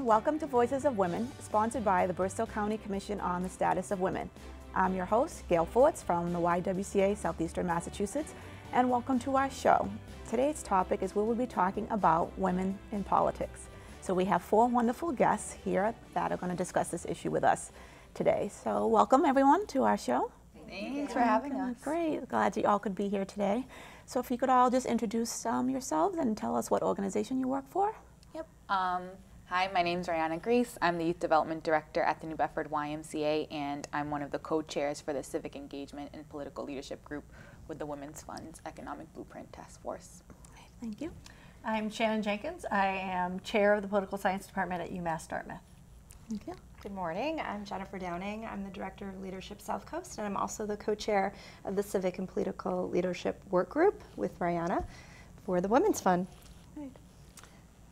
everyone. Welcome to Voices of Women, sponsored by the Bristol County Commission on the Status of Women. I'm your host, Gail Forts from the YWCA Southeastern Massachusetts, and welcome to our show. Today's topic is we will be talking about women in politics. So we have four wonderful guests here that are going to discuss this issue with us today. So welcome everyone to our show. Thanks for having us. Great, glad you all could be here today. So if you could all just introduce yourselves and tell us what organization you work for. Yep. Hi, my name's Rihanna Grace. I'm the Youth Development Director at the New Bedford YMCA, and I'm one of the co-chairs for the Civic Engagement and Political Leadership Group with the Women's Fund's Economic Blueprint Task Force. Okay, thank you. I'm Shannon Jenkins. I am chair of the Political Science Department at UMass Dartmouth. Thank you. Good morning. I'm Jennifer Downing. I'm the Director of Leadership South Coast, and I'm also the co-chair of the Civic and Political Leadership Work Group with Rihanna for the Women's Fund. Great.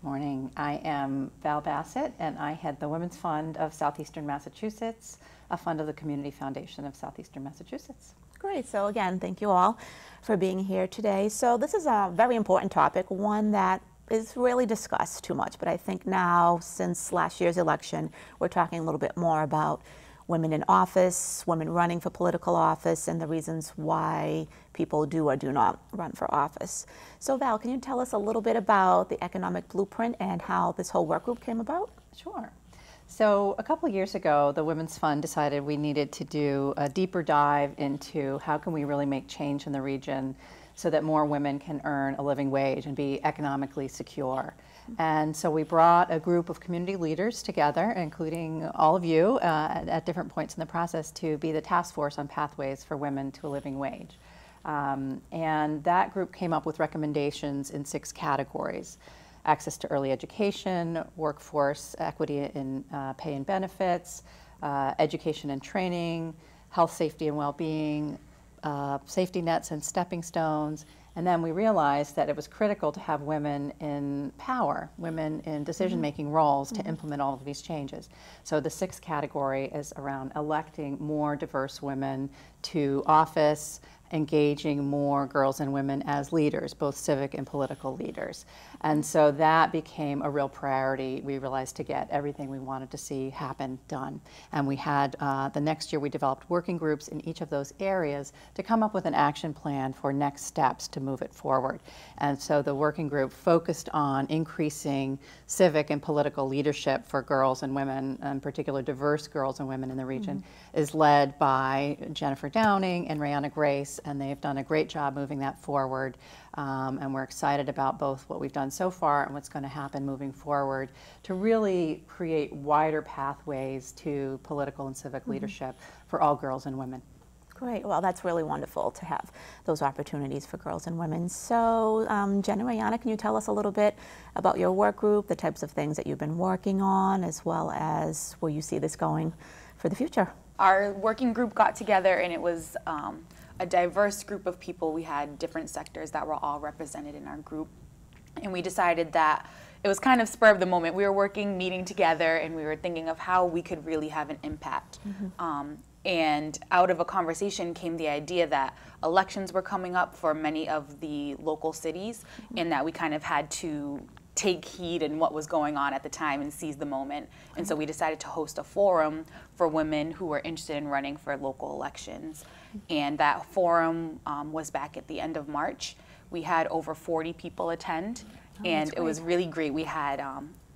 Morning. I am Val Bassett, and I head the Women's Fund of Southeastern Massachusetts, a fund of the Community Foundation of Southeastern Massachusetts. Great. So again, thank you all for being here today. So this is a very important topic, one that is really discussed too much, but I think now, since last year's election, we're talking a little bit more about women in office, women running for political office, and the reasons why people do or do not run for office. So Val, can you tell us a little bit about the economic blueprint and how this whole work group came about? Sure. So a couple years ago, the Women's Fund decided we needed to do a deeper dive into how can we really make change in the region so that more women can earn a living wage and be economically secure. And so we brought a group of community leaders together, including all of you at different points in the process, to be the task force on pathways for women to a living wage. And that group came up with recommendations in 6 categories: access to early education, workforce equity in pay and benefits, education and training, health, safety and well-being, safety nets and stepping stones. And then we realized that it was critical to have women in power, women in decision-making roles to implement all of these changes. So the 6th category is around electing more diverse women to office, engaging more girls and women as leaders, both civic and political leaders. And so that became a real priority, we realized, to get everything we wanted to see happen done. And we had, the next year we developed working groups in each of those areas to come up with an action plan for next steps to move it forward. And so the working group focused on increasing civic and political leadership for girls and women, in particular diverse girls and women in the region, is led by Jennifer Downing and Rihanna Grace, and they've done a great job moving that forward. And we're excited about both what we've done so far and what's going to happen moving forward to really create wider pathways to political and civic leadership for all girls and women. Great. Well, that's really wonderful to have those opportunities for girls and women. So, Jen and Rihanna, can you tell us a little bit about your work group, the types of things that you've been working on, as well as where you see this going for the future? Our working group got together, and it was a diverse group of people. We had different sectors that were all represented in our group. And we decided that it was kind of spur of the moment. We were meeting together, and we were thinking of how we could really have an impact. And out of a conversation came the idea that elections were coming up for many of the local cities, and that we kind of had to take heed in what was going on at the time and seize the moment. And so we decided to host a forum for women who were interested in running for local elections. And that forum was back at the end of March. We had over 40 people attend, and it was really great. We had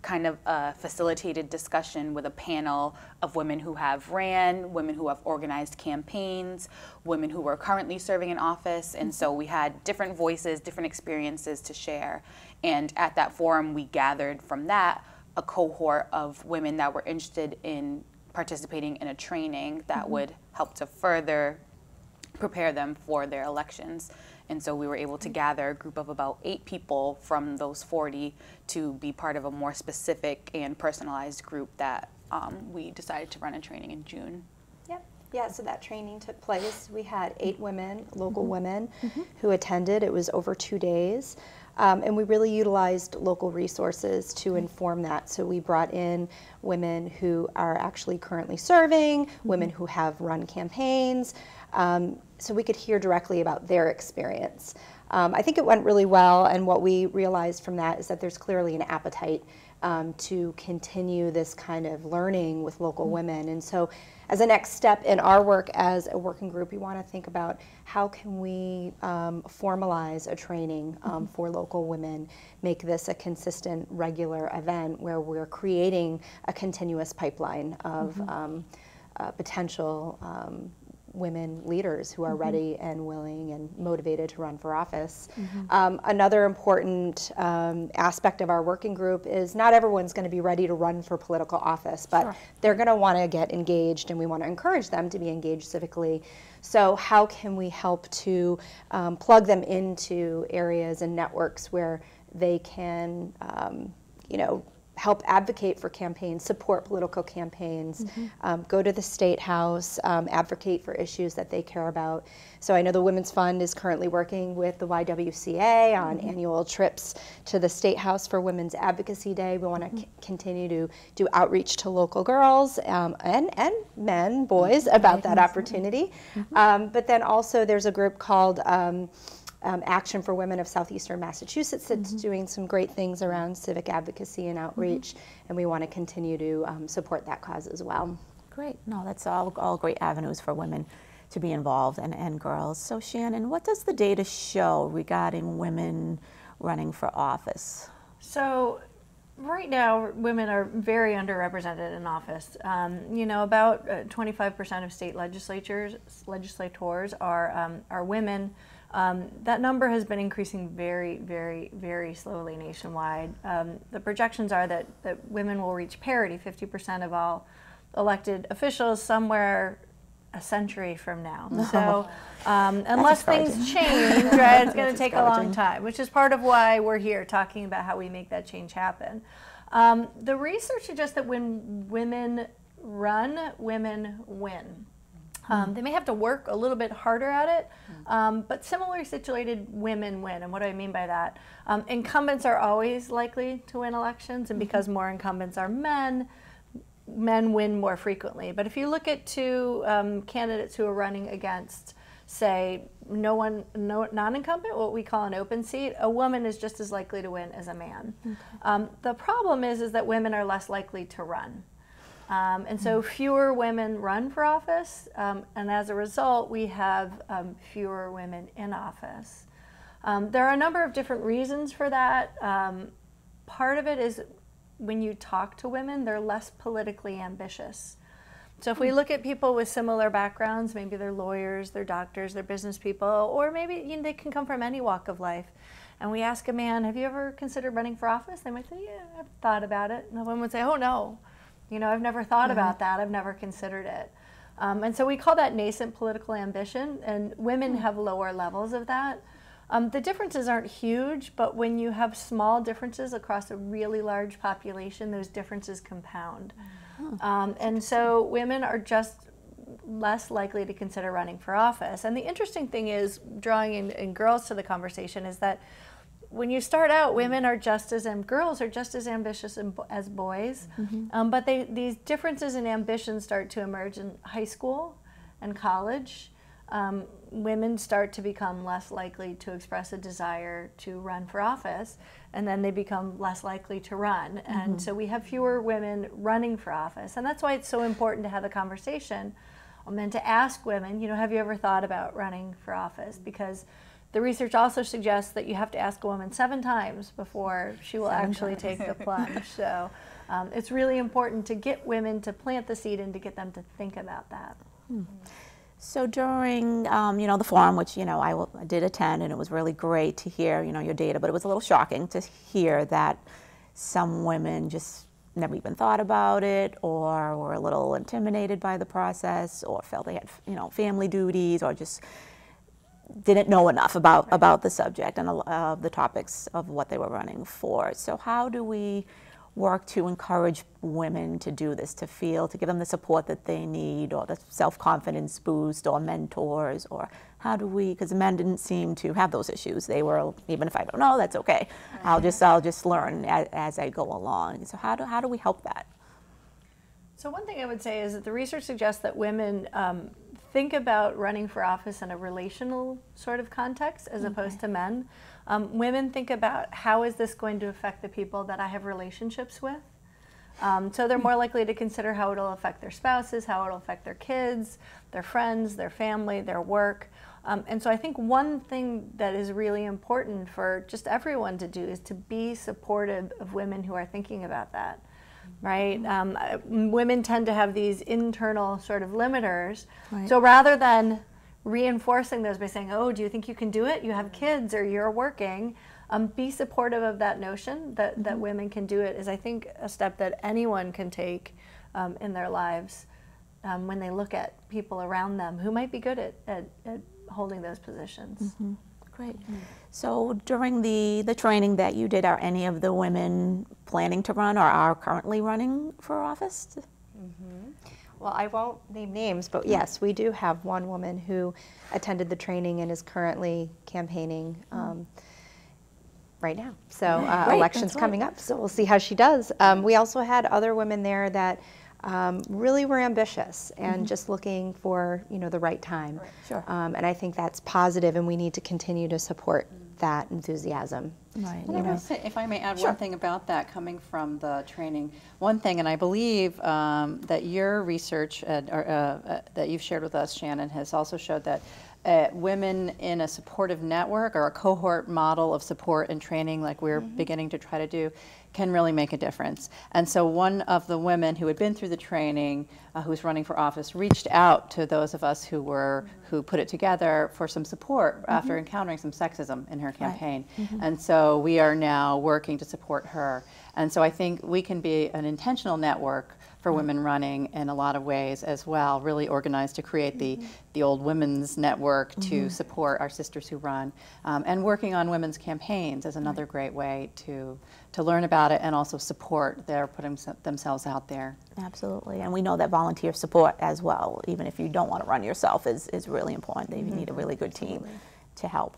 kind of a facilitated discussion with a panel of women who have ran, women who have organized campaigns, women who are currently serving in office, and so we had different voices, different experiences to share. And at that forum, we gathered from that a cohort of women that were interested in participating in a training that would help to further prepare them for their elections. And so we were able to gather a group of about 8 people from those 40 to be part of a more specific and personalized group that we decided to run a training in June. Yep. Yeah, so that training took place. We had 8 women, local women, who attended. It was over 2 days. And we really utilized local resources to inform that. So we brought in women who are actually currently serving, women who have run campaigns, so we could hear directly about their experience. I think it went really well, and what we realized from that is that there's clearly an appetite to continue this kind of learning with local women. And so as a next step in our work as a working group, we want to think about how can we formalize a training for local women, make this a consistent, regular event where we're creating a continuous pipeline of potential women leaders who are ready and willing and motivated to run for office. Another important aspect of our working group is not everyone's going to be ready to run for political office, but they're going to want to get engaged, and we want to encourage them to be engaged civically. So how can we help to plug them into areas and networks where they can, you know, help advocate for campaigns, support political campaigns, go to the State House, advocate for issues that they care about. So I know the Women's Fund is currently working with the YWCA on annual trips to the State House for Women's Advocacy Day. We want to continue to do outreach to local girls and men, boys, about that opportunity. But then also there's a group called Action for Women of Southeastern Massachusetts that's doing some great things around civic advocacy and outreach, and we want to continue to support that cause as well. Great. No, that's all great avenues for women to be involved and girls. So Shannon, what does the data show regarding women running for office? So right now, women are very underrepresented in office. You know, about 25% of state legislators are women. That number has been increasing very, very, very slowly nationwide. The projections are that women will reach parity, 50% of all elected officials, somewhere a century from now. So unless things change, right, it's going to take a long time, which is part of why we're here talking about how we make that change happen. The research suggests that when women run, women win. They may have to work a little bit harder at it, but similarly situated women win. And what do I mean by that? Incumbents are always likely to win elections, and because more incumbents are men win more frequently. But if you look at two candidates who are running against, say, non-incumbent, what we call an open seat, a woman is just as likely to win as a man. The problem is that women are less likely to run. And so fewer women run for office, and as a result, we have fewer women in office. There are a number of different reasons for that. Part of it is when you talk to women, they're less politically ambitious. So if we look at people with similar backgrounds, maybe they're lawyers, they're doctors, they're business people, or maybe they can come from any walk of life. And we ask a man, have you ever considered running for office? They might say, yeah, I've thought about it. And the woman would say, oh no. You know, I've never thought about that. I've never considered it. And so we call that nascent political ambition, and women have lower levels of that. The differences aren't huge, but when you have small differences across a really large population, those differences compound. And so women are just less likely to consider running for office. And the interesting thing is, drawing in girls to the conversation, is that when you start out, women are just as, girls are just as ambitious as boys, but these differences in ambition start to emerge in high school and college. Women start to become less likely to express a desire to run for office, and then they become less likely to run. And so we have fewer women running for office, and that's why it's so important to have the conversation, and then to ask women, you know, have you ever thought about running for office? Because the research also suggests that you have to ask a woman 7 times before she will actually take the plunge. So it's really important to get women to plant the seed and to get them to think about that. So during, you know, the forum, which, you know, I did attend, and it was really great to hear, you know, your data, but it was a little shocking to hear that some women just never even thought about it, or were a little intimidated by the process, or felt they had, you know, family duties, or just didn't know enough about the subject and the topics of what they were running for. So how do we work to encourage women to do this, to give them the support that they need, or the self-confidence boost, or mentors, or how do we, because the men didn't seem to have those issues. They were, even if I don't know, that's okay. I'll just learn as I go along. So how do we help that? So one thing I would say is that the research suggests that women think about running for office in a relational sort of context as opposed to men. Women think about, how is this going to affect the people that I have relationships with? So they're more likely to consider how it'll affect their spouses, how it'll affect their kids, their friends, their family, their work. And so I think one thing that is really important for just everyone to do is to be supportive of women who are thinking about that, right? Women tend to have these internal sort of limiters. Right. So rather than reinforcing those by saying, oh, do you think you can do it? You have kids or you're working. Be supportive of that notion that women can do it is, I think, a step that anyone can take in their lives when they look at people around them who might be good at holding those positions. Great. So during the training that you did, are any of the women planning to run or are currently running for office? Well, I won't name names, but yes, we do have one woman who attended the training and is currently campaigning right now. So Great, election's that's coming up, so we'll see how she does. We also had other women there that really were ambitious and just looking for, you know, the right time. Sure. And I think that's positive, and we need to continue to support that enthusiasm. Right. And You I know. will say, if I may add Sure. one thing about that, coming from the training, one thing, and I believe that your research that you've shared with us, Shannon, has also showed that women in a supportive network or a cohort model of support and training, like we're beginning to try to do, can really make a difference. And so one of the women who had been through the training, who's running for office, reached out to those of us who put it together for some support after encountering some sexism in her campaign. And so we are now working to support her. And so I think we can be an intentional network for women running in a lot of ways as well, really organized to create the old women's network to support our sisters who run. And working on women's campaigns is another great way to learn about it and also support their putting themselves out there. Absolutely, and we know that volunteer support as well, even if you don't want to run yourself, is really important. You need a really good team to help,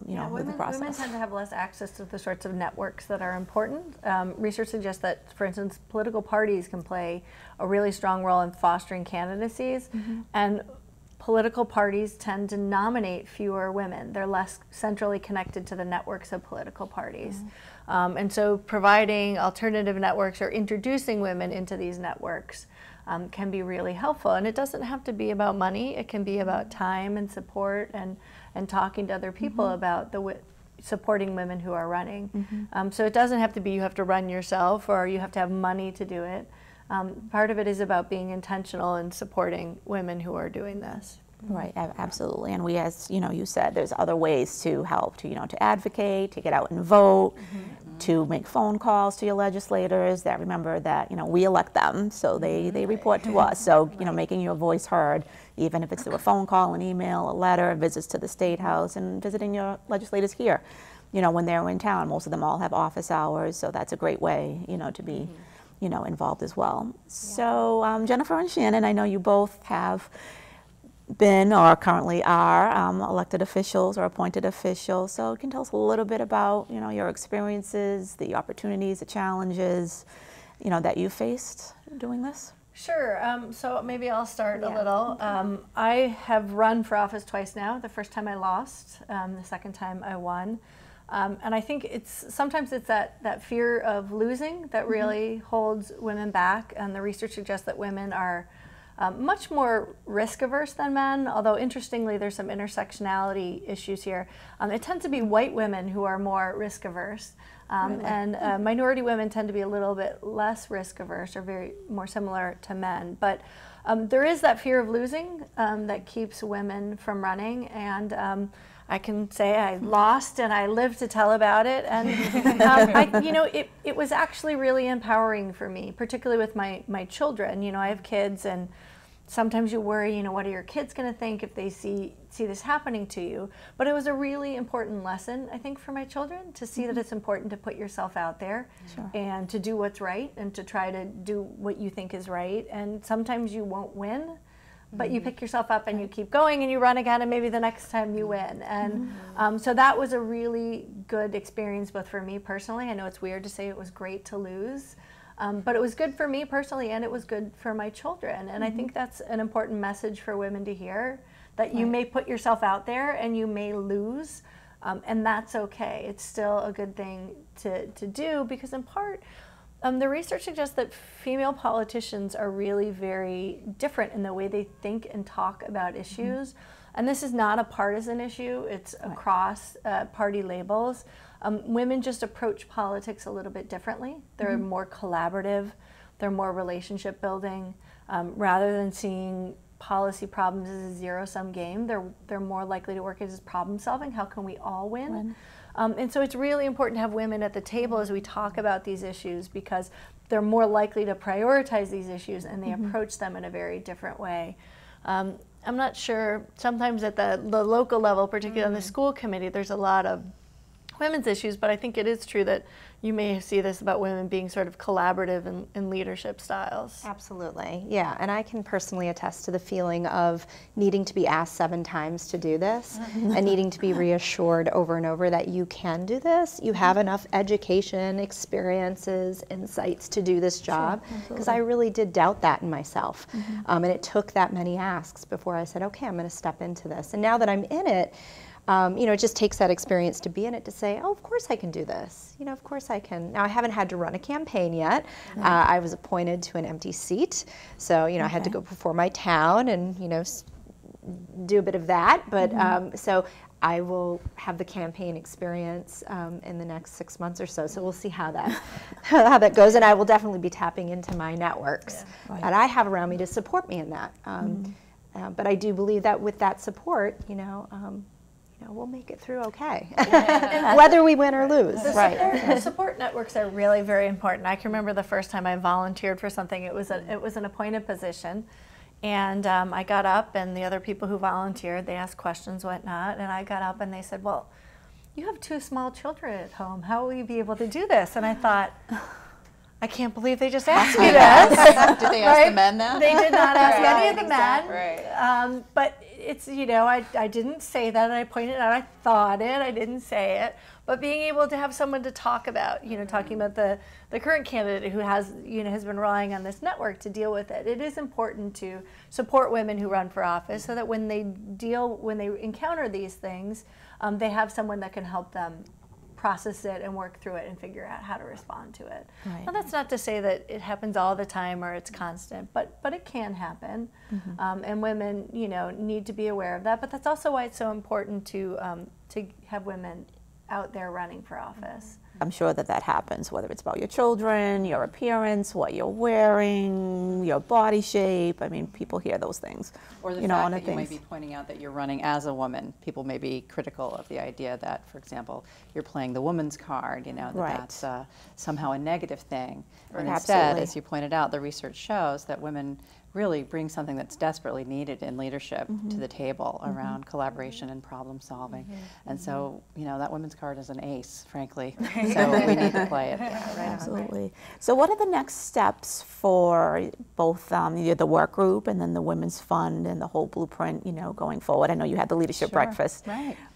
you know, with the process. Women tend to have less access to the sorts of networks that are important. Research suggests that, for instance, political parties can play a really strong role in fostering candidacies, and political parties tend to nominate fewer women. They're less centrally connected to the networks of political parties. And so providing alternative networks or introducing women into these networks can be really helpful. And it doesn't have to be about money. It can be about time and support and talking to other people about supporting women who are running. So it doesn't have to be you have to run yourself or you have to have money to do it. Part of it is about being intentional and supporting women who are doing this. Right, absolutely. And we, as you know, you said, there's other ways to help, to advocate, to get out and vote, to make phone calls to your legislators that remember that, we elect them, so they report to us. So, making your voice heard, even if it's through a phone call, an email, a letter, visits to the State House, and visiting your legislators here, when they're in town. Most of them all have office hours, so that's a great way, to be, involved as well. So, Jennifer and Shannon, I know you both have been or currently are elected officials or appointed officials. So can you tell us a little bit about, your experiences, the opportunities, the challenges, that you faced doing this? Sure. So maybe I'll start a little. I have run for office twice now. The first time I lost, the second time I won. And I think sometimes it's that fear of losing that really holds women back. And the research suggests that women are much more risk averse than men, although interestingly there's some intersectionality issues here. It tends to be white women who are more risk averse, and minority women tend to be a little bit less risk averse or more similar to men. But there is that fear of losing that keeps women from running, and I can say I lost and I lived to tell about it, and it was actually really empowering for me, particularly with my children. I have kids, and sometimes you worry, what are your kids going to think if they see this happening to you? But it was a really important lesson, I think, for my children to see that it's important to put yourself out there and to do what's right and to try to do what you think is right. And sometimes you won't win, but you pick yourself up and you keep going and you run again, and maybe the next time you win. And so that was a really good experience, both for me personally. I know it's weird to say it was great to lose, But it was good for me personally, and it was good for my children. And I think that's an important message for women to hear, that you may put yourself out there and you may lose, and that's okay. It's still a good thing to do, because in part, the research suggests that female politicians are really very different in the way they think and talk about issues. And this is not a partisan issue, it's across party labels. Women just approach politics a little bit differently. They're more collaborative, they're more relationship building. Rather than seeing policy problems as a zero-sum game, they're more likely to work as problem solving. How can we all win? And so it's really important to have women at the table as we talk about these issues, because they're more likely to prioritize these issues and they approach them in a very different way. I'm not sure, sometimes at the local level, particularly on the school committee, there's a lot of women's issues, but I think it is true that you may see this about women being sort of collaborative in leadership styles. Absolutely, yeah. And I can personally attest to the feeling of needing to be asked 7 times to do this and needing to be reassured over and over that you can do this. You have enough education, experiences, insights to do this job. Because I really did doubt that in myself. And it took that many asks before I said, okay, I'm going to step into this. And now that I'm in it, you know, it just takes that experience to be in it to say, oh, of course I can do this. You know, of course I can. Now, I haven't had to run a campaign yet. I was appointed to an empty seat. So, you know, I had to go before my town and, you know, do a bit of that. But so I will have the campaign experience in the next 6 months or so. So we'll see how that goes. And I will definitely be tapping into my networks that I have around me to support me in that. But I do believe that with that support, you know, we'll make it through okay, whether we win or lose. The support networks are really very important. I can remember the first time I volunteered for something. It was an appointed position, and I got up, and the other people who volunteered, they asked questions, whatnot, and I got up and they said, "Well, you have 2 small children at home. How will you be able to do this?" And I thought, I can't believe they just asked me this. Did they ask the men that? They did not ask any of the men. But it's, you know, I didn't say that. I pointed out, I thought it, I didn't say it. But being able to have someone to talk about, you know, talking about the current candidate who has, you know, has been relying on this network to deal with it. It is important to support women who run for office so that when they encounter these things, they have someone that can help them process it and work through it and figure out how to respond to it. Now, that's not to say that it happens all the time or it's constant, but it can happen. And women, you know, need to be aware of that. But that's also why it's so important to have women out there running for office. I'm sure that happens, whether it's about your children, your appearance, what you're wearing, your body shape. I mean, people hear those things. Or the fact that you might be pointing out that you're running as a woman. People may be critical of the idea that, for example, you're playing the woman's card, you know, that's somehow a negative thing. And instead, as you pointed out, the research shows that women really bring something that's desperately needed in leadership to the table around collaboration and problem solving. And so, you know, that women's card is an ace, frankly. So we need to play it. Absolutely. So what are the next steps for both the work group and then the Women's Fund and the whole blueprint, you know, going forward? I know you had the leadership breakfast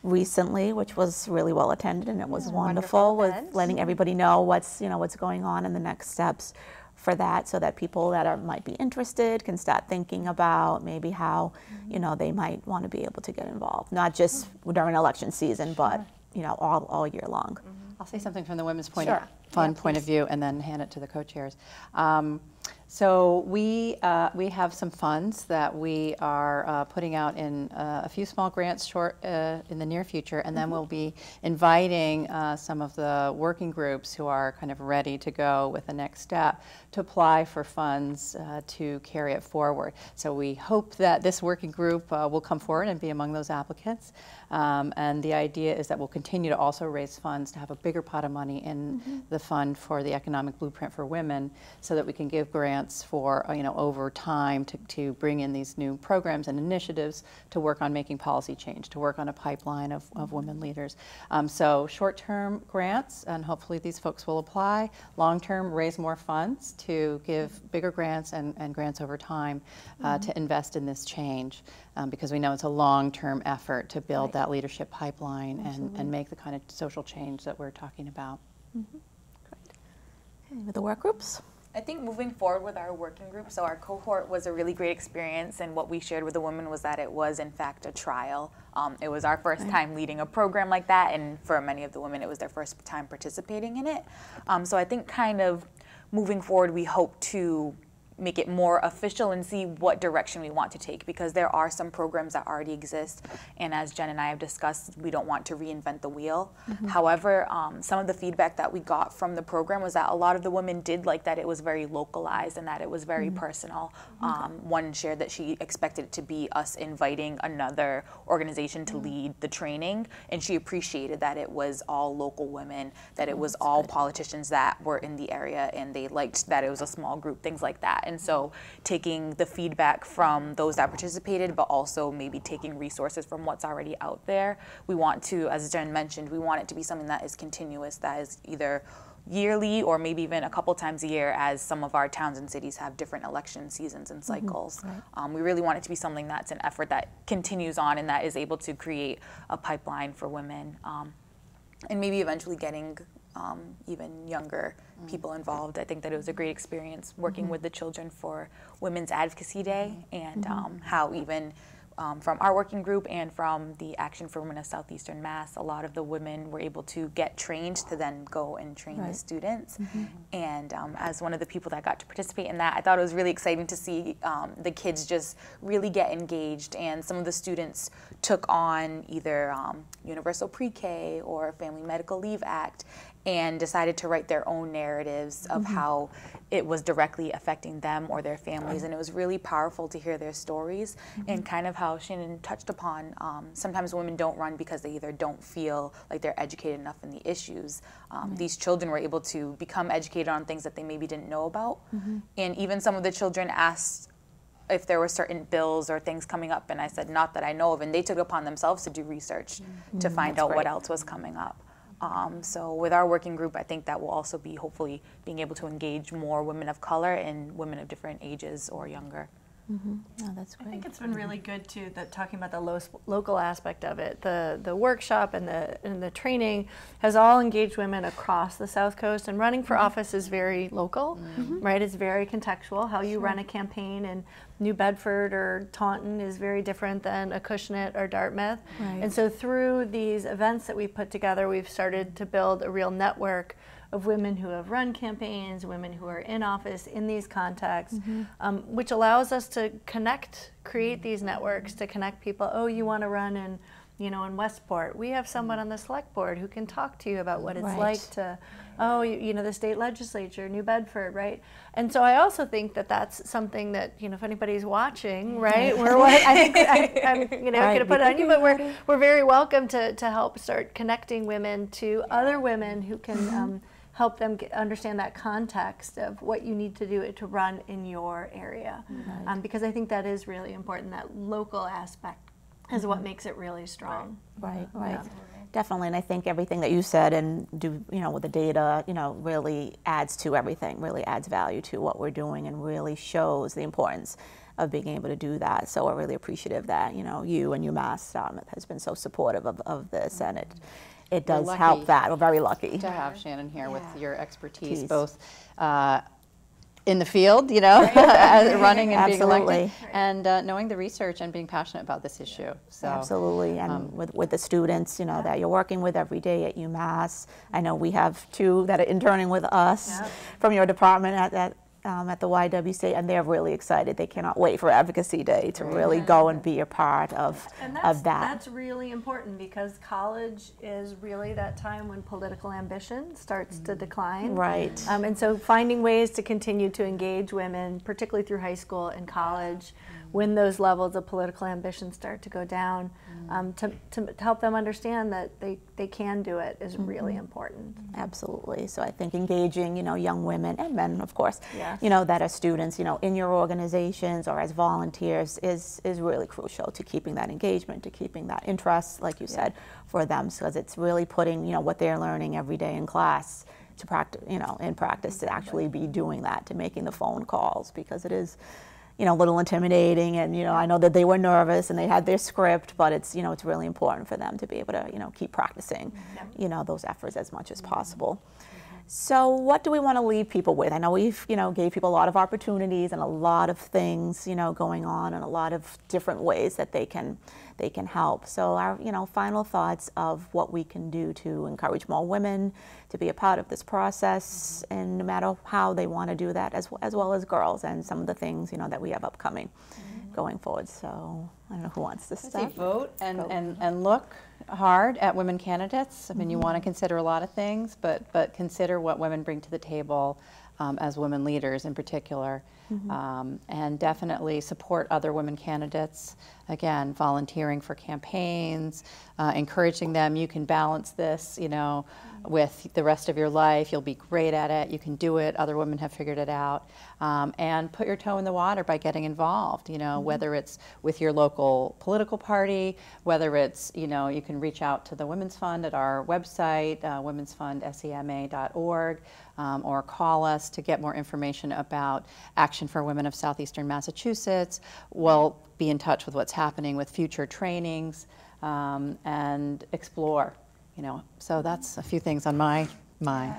recently, which was really well attended, and it was wonderful with letting everybody know what's going on and the next steps for that, so that people that might be interested can start thinking about maybe how you know, they might want to be able to get involved, not just during election season, but you know, all year long. I'll say something from the Women's Fund point of view, and then hand it to the co-chairs. So we have some funds that we are putting out in a few small grants in the near future, and then we'll be inviting some of the working groups who are kind of ready to go with the next step to apply for funds to carry it forward. So we hope that this working group will come forward and be among those applicants. And the idea is that we'll continue to also raise funds to have a bigger pot of money in the fund for the Economic Blueprint for Women, so that we can give grants for, you know, over time to bring in these new programs and initiatives to work on making policy change, to work on a pipeline of women leaders. So short-term grants, and hopefully these folks will apply. Long-term, raise more funds to give bigger grants and grants over time to invest in this change, because we know it's a long-term effort to build that leadership pipeline and make the kind of social change that we're talking about. Great. Okay, with the work groups? I think moving forward with our working group, so our cohort was a really great experience, and what we shared with the women was that it was in fact a trial. It was our first time leading a program like that, and for many of the women it was their first time participating in it. So I think kind of moving forward we hope to make it more official and see what direction we want to take, because there are some programs that already exist, and as Jen and I have discussed, we don't want to reinvent the wheel. However, some of the feedback that we got from the program was that a lot of the women did like that it was very localized and that it was very personal. One shared that she expected it to be us inviting another organization to lead the training, and she appreciated that it was all local women, that it was all politicians that were in the area, and they liked that it was a small group, things like that. And so taking the feedback from those that participated, but also maybe taking resources from what's already out there, we want to, as Jen mentioned, we want it to be something that is continuous, that is either yearly or maybe even a couple times a year, as some of our towns and cities have different election seasons and cycles. We really want it to be something that's an effort that continues on and that is able to create a pipeline for women, and maybe eventually getting even younger people involved. I think that it was a great experience working with the children for Women's Advocacy Day, and how even from our working group and from the Action for Women of Southeastern Mass, a lot of the women were able to get trained to then go and train the students. And as one of the people that got to participate in that, I thought it was really exciting to see the kids just really get engaged, and some of the students took on either Universal Pre-K or Family Medical Leave Act, and decided to write their own narratives of how it was directly affecting them or their families. And it was really powerful to hear their stories, and kind of how Shannon touched upon, sometimes women don't run because they either don't feel like they're educated enough in the issues. These children were able to become educated on things that they maybe didn't know about. And even some of the children asked if there were certain bills or things coming up, and I said, not that I know of, and they took it upon themselves to do research to find out what else was coming up. So with our working group, I think that will also be hopefully being able to engage more women of color and women of different ages or younger. Oh, that's great. I think it's been really good too, that talking about the local aspect of it. The workshop and the training has all engaged women across the South Coast, and running for office is very local, right? It's very contextual. How you run a campaign in New Bedford or Taunton is very different than Acushnet or Dartmouth. And so through these events that we've put together, we've started to build a real network of women who have run campaigns, women who are in office in these contexts, which allows us to create these networks to connect people. Oh, you want to run in, in Westport? We have someone on the select board who can talk to you about what it's like to, the state legislature, New Bedford, right? And so I also think that that's something that, if anybody's watching, right? I'm going to put it on you, but we're very welcome to help start connecting women to other women who can help them understand that context of what you need to do to run in your area. Because I think that is really important. That local aspect is what makes it really strong. Right. Definitely, and I think everything that you said and with the data, really adds to everything, really adds value to what we're doing, and really shows the importance of being able to do that. So we're really appreciative that, you and UMass Dartmouth has been so supportive of this, and it does help that. We're very lucky to have Shannon here with your expertise, both in the field, running and being elected, and knowing the research and being passionate about this issue. So absolutely, and with the students, that you're working with every day at UMass. I know we have 2 that are interning with us from your department at the YWCA, and they're really excited. They cannot wait for Advocacy Day to really go and be a part of that. That's really important, because college is really that time when political ambition starts to decline. Right. And so finding ways to continue to engage women, particularly through high school and college, when those levels of political ambition start to go down, to help them understand that they can do it is really important. Absolutely. So I think engaging, young women and men, of course, that are students, in your organizations or as volunteers is really crucial to keeping that engagement, to keeping that interest, like you said, for them, because it's really putting, what they're learning every day in class to practice, in practice, to actually be doing that, to making the phone calls, because it is, a little intimidating, and I know that they were nervous and they had their script, but it's it's really important for them to be able to keep practicing those efforts as much as possible. So what do we want to leave people with? I know we've, gave people a lot of opportunities and a lot of things, going on, and a lot of different ways that they can help. So our, final thoughts of what we can do to encourage more women to be a part of this process, and no matter how they want to do that, as well as girls, and some of the things, that we have upcoming going forward. So I don't know who wants to start. Vote and look hard at women candidates. I mean, you want to consider a lot of things, but consider what women bring to the table as women leaders in particular. And definitely support other women candidates. Again, volunteering for campaigns, encouraging them. You can balance this, with the rest of your life. You'll be great at it. You can do it. Other women have figured it out. And put your toe in the water by getting involved, whether it's with your local political party, whether it's, you can reach out to the Women's Fund at our website, womensfundsema.org, or call us to get more information about Action for Women of Southeastern Massachusetts. We'll be in touch with what's happening with future trainings, and explore, So that's a few things on my mind.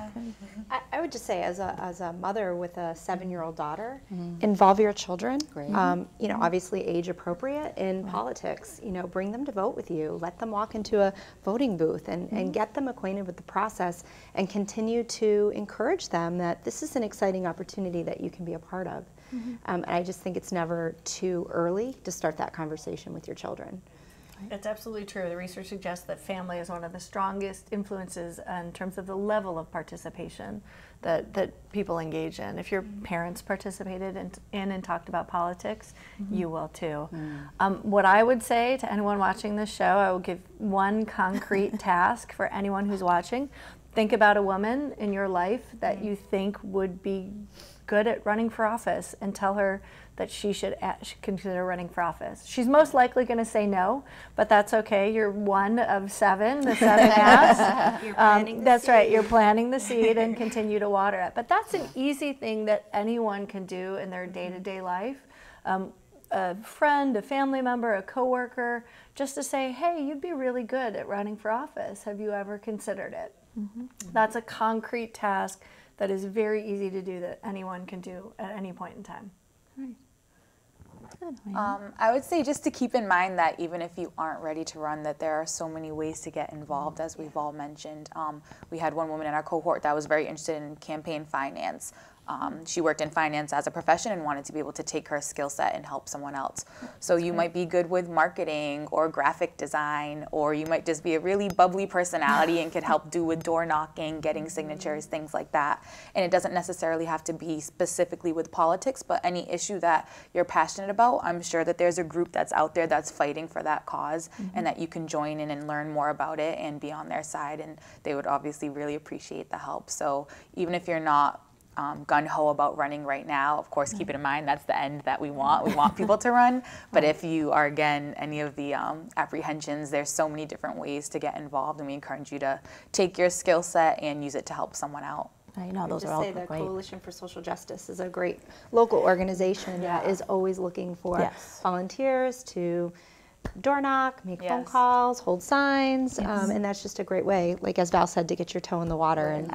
I would just say, as a mother with a 7-year-old daughter, involve your children. Great. Obviously age appropriate in politics. Bring them to vote with you. Let them walk into a voting booth and get them acquainted with the process, and continue to encourage them that this is an exciting opportunity that you can be a part of. And I just think it's never too early to start that conversation with your children. It's absolutely true. The research suggests that family is one of the strongest influences in terms of the level of participation that people engage in. If your parents participated in and talked about politics, you will too. What I would say to anyone watching this show, I will give one concrete task for anyone who's watching. Think about a woman in your life that you think would be good at running for office, and tell her that she should consider running for office. She's most likely going to say no, but that's okay. You're one of 7, the 7 asks. You're planting the that's seed. right. You're planting the seed and continue to water it. But that's an easy thing that anyone can do in their day-to-day life. A friend, a family member, a coworker, just to say, hey, you'd be really good at running for office. Have you ever considered it? That's a concrete task that is very easy to do, that anyone can do at any point in time. I would say just to keep in mind that even if you aren't ready to run, that there are so many ways to get involved, as we've all mentioned. We had one woman in our cohort that was very interested in campaign finance. She worked in finance as a profession and wanted to be able to take her skill set and help someone else. So you might be good with marketing or graphic design, or you might just be a really bubbly personality and could help do with door knocking, getting signatures, things like that. And it doesn't necessarily have to be specifically with politics, but any issue that you're passionate about, I'm sure that there's a group that's out there that's fighting for that cause, and that you can join in and learn more about it and be on their side, and they would obviously really appreciate the help. So even if you're not gung-ho about running right now, of course, keep it in mind, that's the end that we want. We want people to run. But if you are, again, any of the apprehensions, there's so many different ways to get involved, and we encourage you to take your skill set and use it to help someone out. I know, those are all The great. Coalition for Social Justice is a great local organization that is always looking for volunteers to door knock, make phone calls, hold signs, and that's just a great way, like as Val said, to get your toe in the water and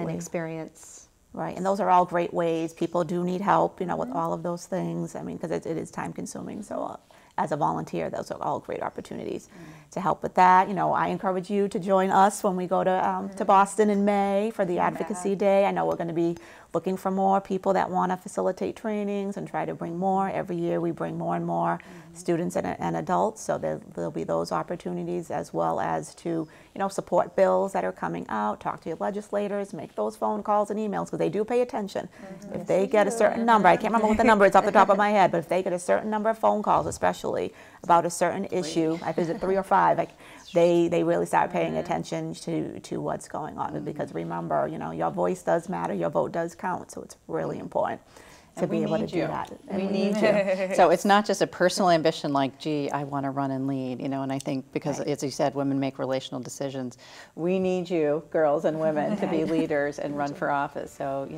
experience. Right, and those are all great ways. People do need help, with all of those things. I mean, because it is time consuming. So as a volunteer, those are all great opportunities to help with that. I encourage you to join us when we go to Boston in May for the Advocacy Day. I know we're going to be looking for more people that want to facilitate trainings and try to bring more. Every year we bring more and more students and adults, so there'll be those opportunities, as well as to support bills that are coming out, talk to your legislators, make those phone calls and emails, because they do pay attention. If they get a certain number, I can't remember what the number is off the top of my head, but if they get a certain number of phone calls, especially about a certain issue, I visit 3 or 5, they really start paying attention to what's going on, because remember, your voice does matter, your vote does count, so it's really important to be able to do that. And we need you. So it's not just a personal ambition like, gee, I want to run and lead, and I think because, as you said, women make relational decisions. We need you, girls and women, to be leaders and run for office. So,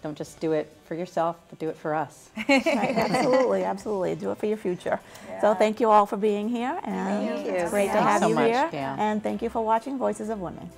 don't just do it for yourself, but do it for us. Right, absolutely, absolutely. Do it for your future. So thank you all for being here, and Thank you. it's great to have you so much, here. Gail. And thank you for watching Voices of Women.